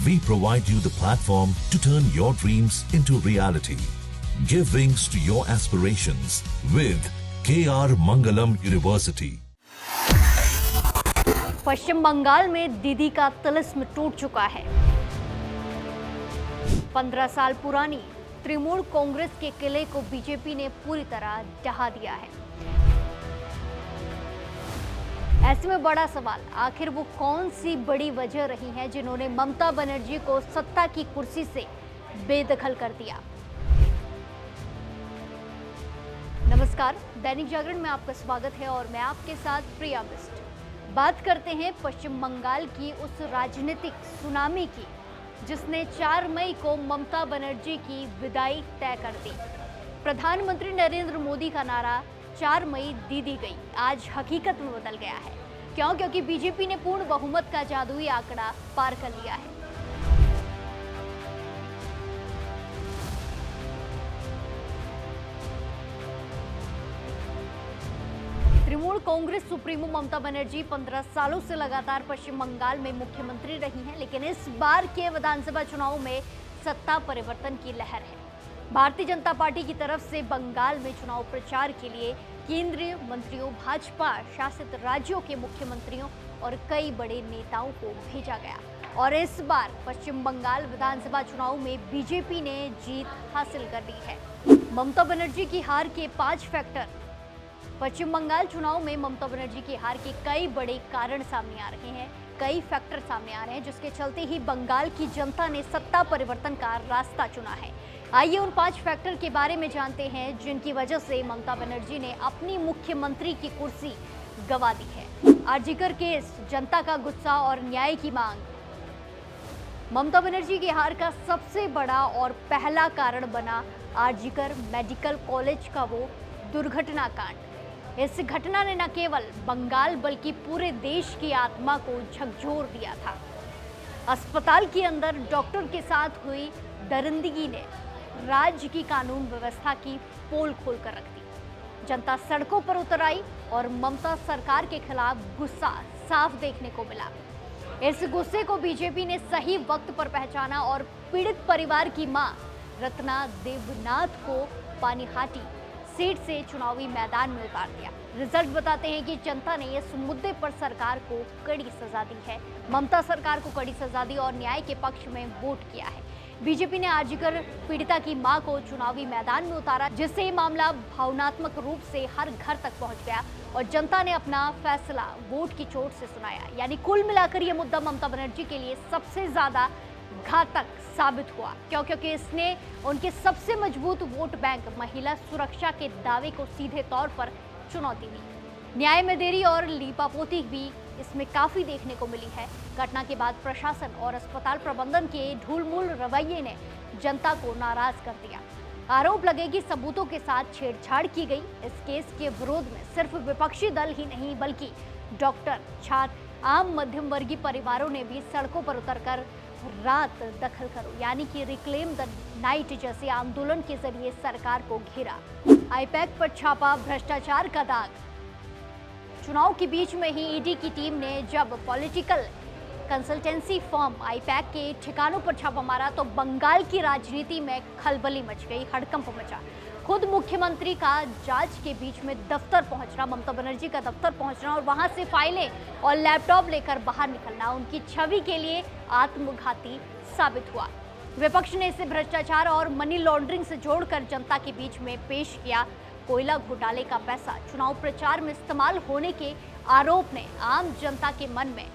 We provide you the platform to turn your dreams into reality. Give wings to your aspirations with KR Mangalam University. पश्चिम बंगाल में दीदी का तिलिस्म टूट चुका है। 15 साल पुरानी तृणमूल कांग्रेस के किले को बीजेपी ने पूरी तरह ढहा दिया है। ऐसे में बड़ा सवाल, आखिर वो कौन सी बड़ी वजह रही है जिन्होंने ममता बनर्जी को सत्ता की कुर्सी से बेदखल कर दिया। नमस्कार, दैनिक जागरण में आपका स्वागत है और मैं आपके साथ प्रिया बिस्ट। बात करते हैं पश्चिम बंगाल की उस राजनीतिक सुनामी की जिसने 4 मई को ममता बनर्जी की विदाई तय कर दी। प्रधानमंत्री नरेंद्र मोदी का नारा 4 मई दीदी गई आज हकीकत में बदल गया है। क्यों? क्योंकि बीजेपी ने पूर्ण बहुमत का जादुई आंकड़ा पार कर लिया है। तृणमूल कांग्रेस सुप्रीमो ममता बनर्जी 15 सालों से लगातार पश्चिम बंगाल में मुख्यमंत्री रही हैं, लेकिन इस बार के विधानसभा चुनाव में सत्ता परिवर्तन की लहर है। भारतीय जनता पार्टी की तरफ से बंगाल में चुनाव प्रचार के लिए केंद्रीय मंत्रियों, भाजपा शासित राज्यों के मुख्यमंत्रियों और कई बड़े नेताओं को भेजा गया और इस बार पश्चिम बंगाल विधानसभा चुनाव में बीजेपी ने जीत हासिल कर ली है। ममता बनर्जी की हार के 5 फैक्टर। पश्चिम बंगाल चुनाव में ममता बनर्जी की हार के कई बड़े कारण सामने आ रहे हैं, कई फैक्टर सामने आ रहे हैं जिसके चलते ही बंगाल की जनता ने सत्ता परिवर्तन का रास्ता चुना है। आइए उन 5 फैक्टर के बारे में जानते हैं जिनकी वजह से ममता बनर्जी ने अपनी मुख्यमंत्री की कुर्सी गंवा दी है। आरजीकर केस, जनता का गुस्सा और न्याय की मांग। ममता बनर्जी की हार का सबसे बड़ा और पहला कारण बना आरजीकर मेडिकल कॉलेज का वो दुर्घटना कांड। इस घटना ने न केवल बंगाल बल्कि पूरे देश की आत्मा को झकझोर दिया था। अस्पताल के अंदर डॉक्टर के साथ हुई दरिंदगी ने राज्य की कानून व्यवस्था की पोल खोल कर रख दी। जनता सड़कों पर उतर आई और ममता सरकार के खिलाफ गुस्सा साफ देखने को मिला। इस गुस्से को बीजेपी ने सही वक्त पर पहचाना और पीड़ित परिवार की मां रत्ना देवनाथ को पानीहाटी सीट से चुनावी मैदान में उतार दिया। रिजल्ट बताते हैं कि जनता ने इस मुद्दे पर सरकार को कड़ी सजा दी है। ममता सरकार को कड़ी सजा दी और न्याय के पक्ष में वोट किया है। बीजेपी ने आरजीकर पीड़िता की मां को चुनावी मैदान में उतारा, जिससे ये मामला भावनात्मक रूप से हर घर तक पहुंच गया और जनता ने अपना फैसला वोट की चोट से सुनाया। यानी कुल मिलाकर ये मुद्दा ममता बनर्जी के लिए सबसे ज्यादा घातक साबित हुआ। क्योंकि इसने उनके सबसे मजबूत वोट बैंक महिला सुरक्षा के दावे को सीधे तौर पर चुनौती दी। न्याय में देरी और लीपापोती भी इसमें काफी देखने को मिली है। घटना के बाद प्रशासन और अस्पताल प्रबंधन के ढूलमूल रवैये ने जनता को नाराज कर दिया। आरोप लगे कि सबूतों के साथ छेड़छाड़ की गई। इस केस के विरोध में सिर्फ विपक्षी दल ही नहीं बल्कि डॉक्टर, छात्र, आम मध्यम वर्गीय परिवारों ने भी सड़कों पर उतरकर रात दखल करो यानी कि रिक्लेम द नाइट जैसे आंदोलन के जरिए सरकार को घेरा। आईपैक पर छापा, भ्रष्टाचार का दाग। चुनाव के बीच में ही ईडी की टीम ने जब पॉलिटिकल कंसल्टेंसी फर्म आईपैक के ठिकानों पर छापा मारा तो बंगाल की राजनीति में खलबली मच गई, हड़कंप मचा। खुद मुख्यमंत्री का जांच के बीच में दफ्तर पहुंचना, ममता बनर्जी का दफ्तर पहुंचना और वहां से फाइलें और लैपटॉप लेकर बाहर निकलना उनकी छवि के लिए आत्मघाती साबित हुआ। विपक्ष ने इसे भ्रष्टाचार और मनी लॉन्ड्रिंग से जोड़कर जनता के बीच में पेश किया। कोयला घोटाले का पैसा चुनाव प्रचार में इस्तेमाल होने के आरोप ने आम जनता के मन में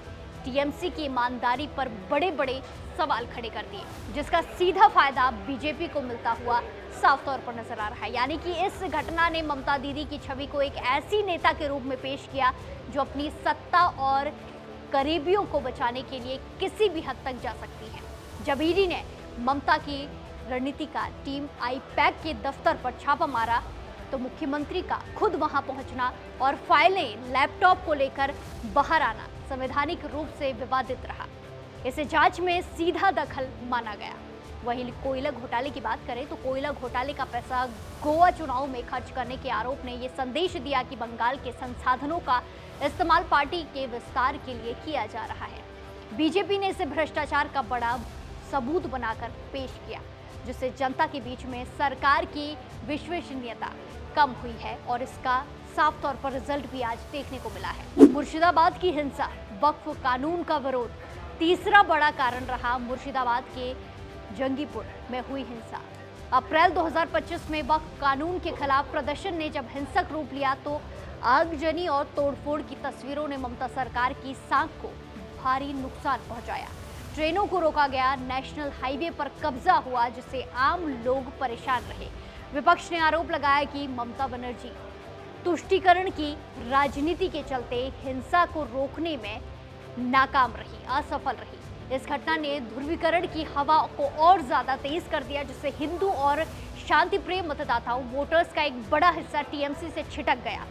टीएमसी की ईमानदारी पर बड़े बड़े सवाल खड़े कर दिए, जिसका सीधा फायदा बीजेपी को मिलता हुआ साफ तौर पर नजर आ रहा है। यानी कि इस घटना ने ममता दीदी की छवि को एक ऐसी नेता के रूप में पेश किया जो अपनी सत्ता और करीबियों को बचाने के लिए किसी भी हद तक जा सकती है। जब ईडी ने ममता की रणनीति का टीम आईपैक के दफ्तर पर छापा मारा तो मुख्यमंत्री का खुद वहां पहुंचना और फाइलें, लैपटॉप को लेकर बाहर आना संवैधानिक रूप से विवादित रहा। इसे जांच में सीधा दखल माना गया। वहीं कोयला घोटाले की बात करें तो कोयला घोटाले का पैसा गोवा चुनाव में खर्च करने के आरोप ने यह संदेश दिया कि बंगाल के संसाधनों का इस्तेमाल पार्टी के विस्तार के लिए किया जा रहा है। बीजेपी ने इसे भ्रष्टाचार का बड़ा सबूत बनाकर पेश किया, जिससे जनता के बीच में सरकार की विश्वसनीयता कम हुई है और इसका साफ तौर पर रिजल्ट भी आज देखने को मिला है। मुर्शिदाबाद की हिंसा, वक्फ कानून का विरोध तीसरा बड़ा कारण रहा। मुर्शिदाबाद के जंगीपुर में हुई हिंसा। अप्रैल 2025 में वक्फ कानून के खिलाफ प्रदर्शन ने जब हिंसक रूप लिया तो आगजनी और तोड़फोड़ की तस्वीरों ने ममता सरकार की सांख को भारी नुकसान पहुंचाया। ट्रेनों को रोका गया, नेशनल हाईवे पर कब्जा हुआ, जिससे आम लोग परेशान रहे। विपक्ष ने आरोप लगाया कि ममता बनर्जी तुष्टीकरण की राजनीति के चलते हिंसा को रोकने में नाकाम रही, असफल रही। इस घटना ने ध्रुवीकरण की हवा को और ज्यादा तेज कर दिया, जिससे हिंदू और शांति प्रिय मतदाताओं, वोटर्स का एक बड़ा हिस्सा टीएमसी से छिटक गया।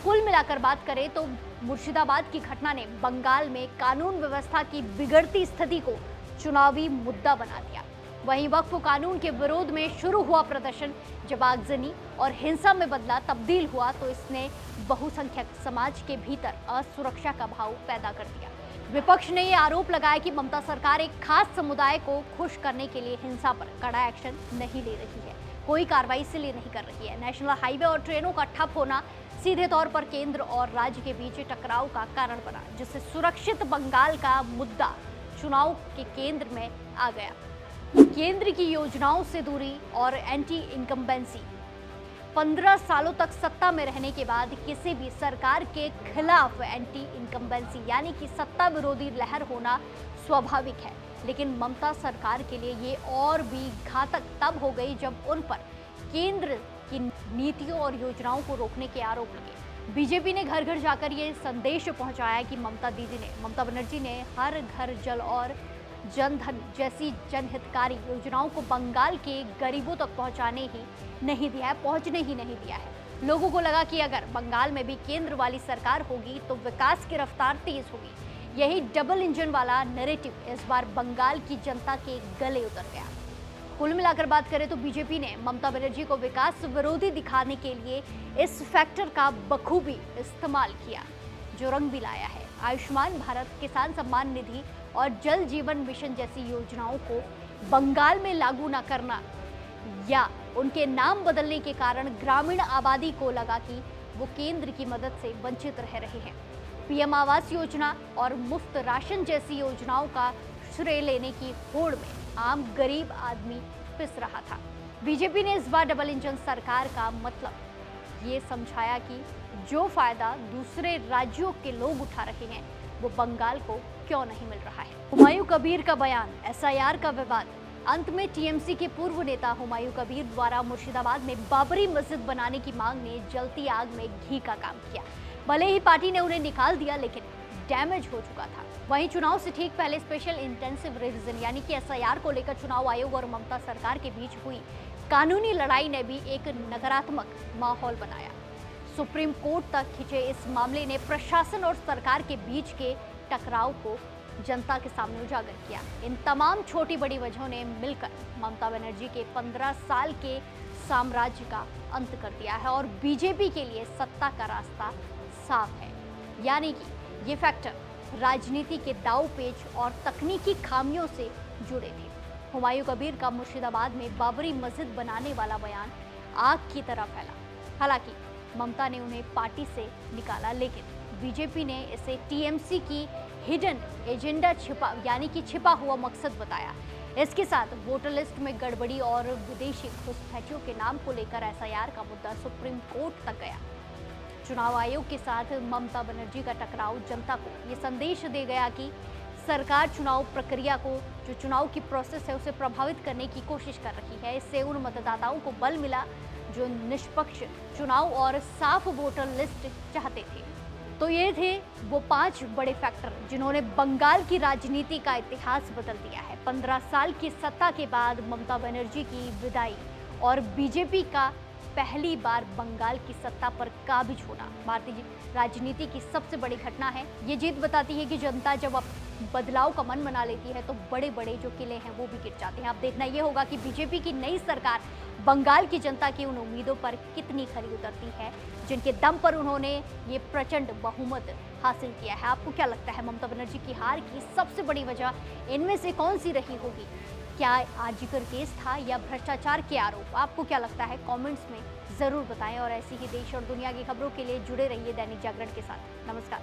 कुल मिलाकर बात करें तो मुर्शिदाबाद की घटना ने बंगाल में कानून व्यवस्था की बिगड़ती स्थिति को चुनावी मुद्दा बना दिया। वहीं वक्फ कानून के विरोध में शुरू हुआ प्रदर्शन जब आगजनी और हिंसा में तब्दील हुआ तो इसने बहुसंख्यक समाज के भीतर असुरक्षा का भाव पैदा कर दिया। विपक्ष ने ये आरोप लगाया कि ममता सरकार एक खास समुदाय को खुश करने के लिए हिंसा पर कड़ा एक्शन नहीं ले रही है, कोई कार्रवाई इसलिए नहीं कर रही है। नेशनल हाईवे और ट्रेनों का ठप होना सीधे तौर पर केंद्र और राज्य के बीच टकराव का कारण बना, जिससे सुरक्षित बंगाल का मुद्दा चुनाव के केंद्र में आ गया। केंद्र की योजनाओं से दूरी और एंटी इनकम्बेंसी। 15 सालों तक सत्ता में रहने के बाद किसी भी सरकार के खिलाफ एंटी इनकम्बेंसी यानी कि सत्ता विरोधी लहर होना स्वाभाविक है, लेकिन ममता सरकार के लिए ये और भी घातक तब हो गई जब उन पर केंद्र की नीतियों और योजनाओं को रोकने के आरोप लगे। बीजेपी ने घर घर जाकर ये संदेश पहुंचाया कि ममता बनर्जी ने हर घर जल और जनधन जैसी जनहितकारी योजनाओं को बंगाल के गरीबों तक पहुंचने ही नहीं दिया है। लोगों को लगा कि अगर बंगाल में भी केंद्र वाली सरकार होगी तो विकास की रफ्तार तेज होगी। यही डबल इंजन वाला नैरेटिव इस बार बंगाल की जनता के गले उतर गया। कुल मिलाकर बात करें तो बीजेपी ने ममता बनर्जी को विकास विरोधी दिखाने के लिए इस फैक्टर का बखूबी इस्तेमाल किया, जो रंग भी लाया है। आयुष्मान भारत, किसान सम्मान निधि और जल जीवन मिशन जैसी योजनाओं को बंगाल में लागू न करना या उनके नाम बदलने के कारण ग्रामीण आबादी को लगा कि वो केंद्र की मदद से वंचित रह रहे हैं। पीएम आवास योजना और मुफ्त राशन जैसी योजनाओं का श्रेय लेने की होड़ में आम गरीब आदमी पिस रहा था। बीजेपी ने इस बार डबल इंजन सरकार का मतलब ये समझाया कि जो फायदा दूसरे राज्यों के लोग उठा रहे हैं वो बंगाल को क्यों नहीं मिल रहा है। हुमायूं कबीर का बयान, एसआईआर का विवाद। अंत में टीएमसी के पूर्व नेता हुमायूं कबीर द्वारा मुर्शिदाबाद में बाबरी मस्जिद बनाने की मांग ने जलती आग में घी का काम किया। भले ही पार्टी ने उन्हें निकाल दिया, लेकिन डैमेज हो चुका था। वहीं चुनाव से ठीक पहले स्पेशल इंटेंसिव रिवीजन यानी कि एसआईआर को लेकर चुनाव आयोग और ममता सरकार के बीच हुई कानूनी लड़ाई ने भी एक नकारात्मक माहौल बनाया। सुप्रीम कोर्ट तक खिंचे इस मामले ने प्रशासन और सरकार के बीच के टकराव को जनता के सामने उजागर किया। इन तमाम छोटी बड़ी वजहों ने मिलकर ममता बनर्जी के 15 साल के साम्राज्य का अंत कर दिया है और बीजेपी के लिए सत्ता का रास्ता साफ है। यानी कि ये फैक्टर राजनीति के दाव पेच और तकनीकी खामियों से जुड़े थे। हुमायूं कबीर का मुर्शिदाबाद में बाबरी मस्जिद बनाने वाला बयान आग की तरह फैला। हालांकि ममता ने उन्हें पार्टी से निकाला, लेकिन बीजेपी ने इसे टीएमसी की हिडन एजेंडा छिपा हुआ मकसद बताया। इसके साथ वोटर लिस्ट में गड़बड़ी और विदेशी घुसपैठियों के नाम को लेकर एसआईआर का मुद्दा सुप्रीम कोर्ट तक गया। चुनाव आयोग के साथ ममता बनर्जी का टकराव जनता को ये संदेश दे गया कि सरकार चुनाव प्रक्रिया को, जो चुनाव की प्रोसेस है, उसे प्रभावित करने की कोशिश कर रही है। इससे उन मतदाताओं को बल मिला जो निष्पक्ष चुनाव और साफ वोटर लिस्ट चाहते थे। तो ये थे वो 5 बड़े फैक्टर जिन्होंने बंगाल की राजनीति का इतिहास बदल दिया है। 15 साल की सत्ता के बाद ममता बनर्जी की विदाई और बीजेपी का पहली बार बंगाल की सत्ता पर काबिज होना भारतीय राजनीति की सबसे बड़ी घटना है। ये जीत बताती है कि जनता जब अब बदलाव का मन बना लेती है तो बड़े बड़े जो किले हैं वो भी गिर जाते हैं। अब देखना ये होगा कि बीजेपी की नई सरकार बंगाल की जनता की उन उम्मीदों पर कितनी खरी उतरती है जिनके दम पर उन्होंने ये प्रचंड बहुमत हासिल किया है। आपको क्या लगता है, ममता बनर्जी की हार की सबसे बड़ी वजह इनमें से कौन सी रही होगी? क्या आर्जिकर केस था या भ्रष्टाचार के आरोप? आपको क्या लगता है? कमेंट्स में जरूर बताएं और ऐसी ही देश और दुनिया की खबरों के लिए जुड़े रहिए दैनिक जागरण के साथ। नमस्कार।